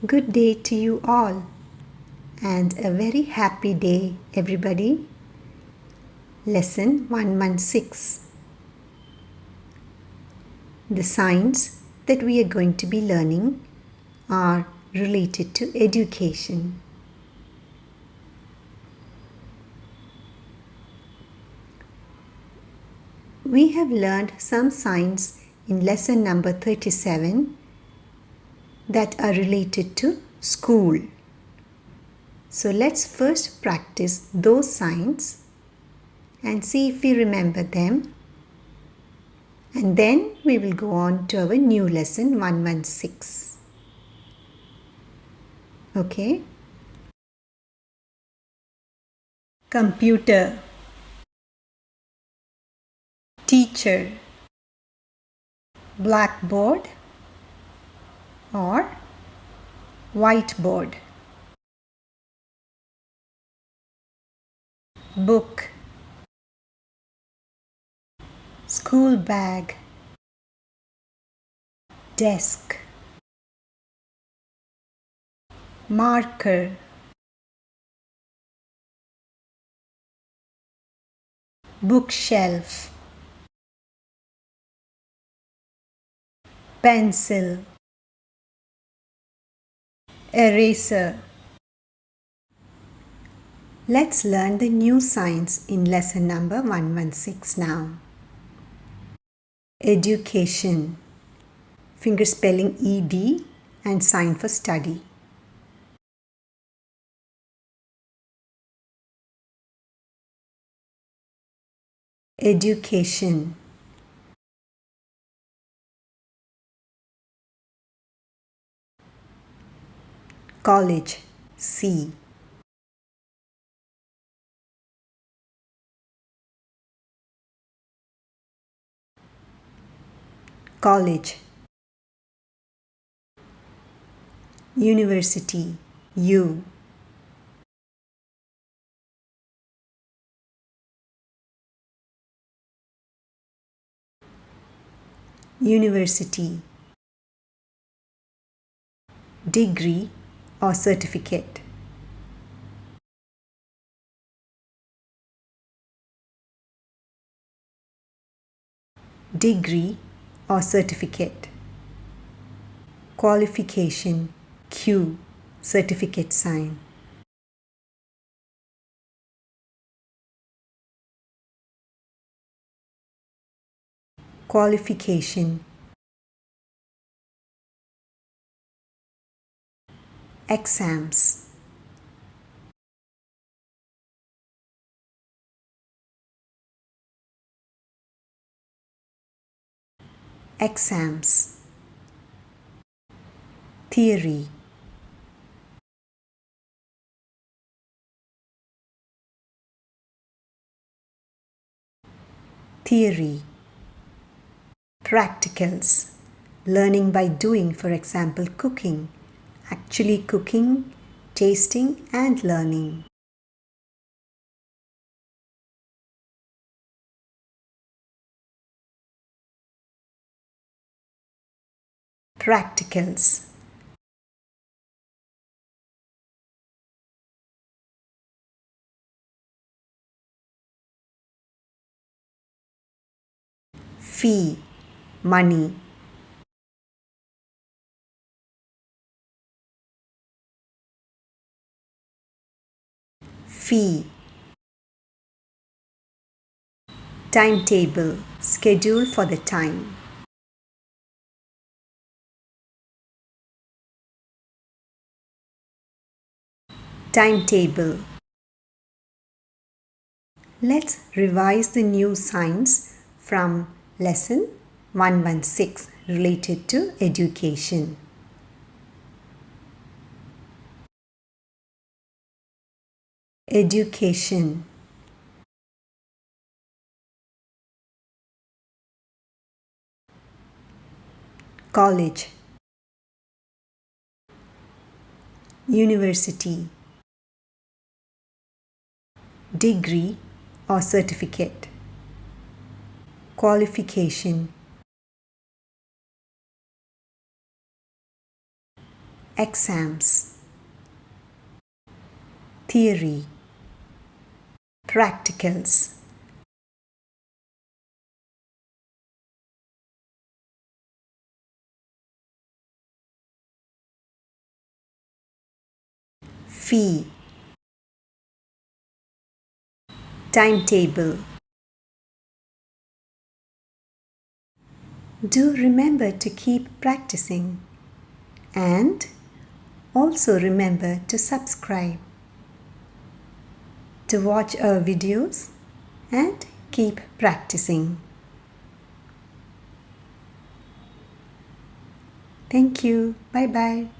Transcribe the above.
Good day to you all and a very happy day, everybody. Lesson 116. The signs that we are going to be learning are related to education. We have learned some signs in lesson number 37 that are related to school. So let's first practice those signs and see if we remember them. And then we will go on to our new lesson 116. Okay? Computer, teacher, blackboard or whiteboard, book, school bag, desk, marker, bookshelf, pencil, eraser. Let's learn the new signs in lesson number 116 now. Education, finger spelling ED and sign for study. Education, college, C. College, university, U. University, degree or certificate. Degree or certificate. Qualification, Q, certificate sign. Qualification, exams, exams, theory, theory, practicals, learning by doing, for example, cooking, actually cooking, tasting and learning. Practicals, fee, money. Fee, timetable, schedule for the time. Timetable. Let's revise the new signs from lesson 116 related to education. Education, college, university, degree or certificate, qualification, exams, theory, practicals, fee, timetable. Do remember to keep practicing and also remember to subscribe to watch our videos and keep practicing. Thank you. Bye bye.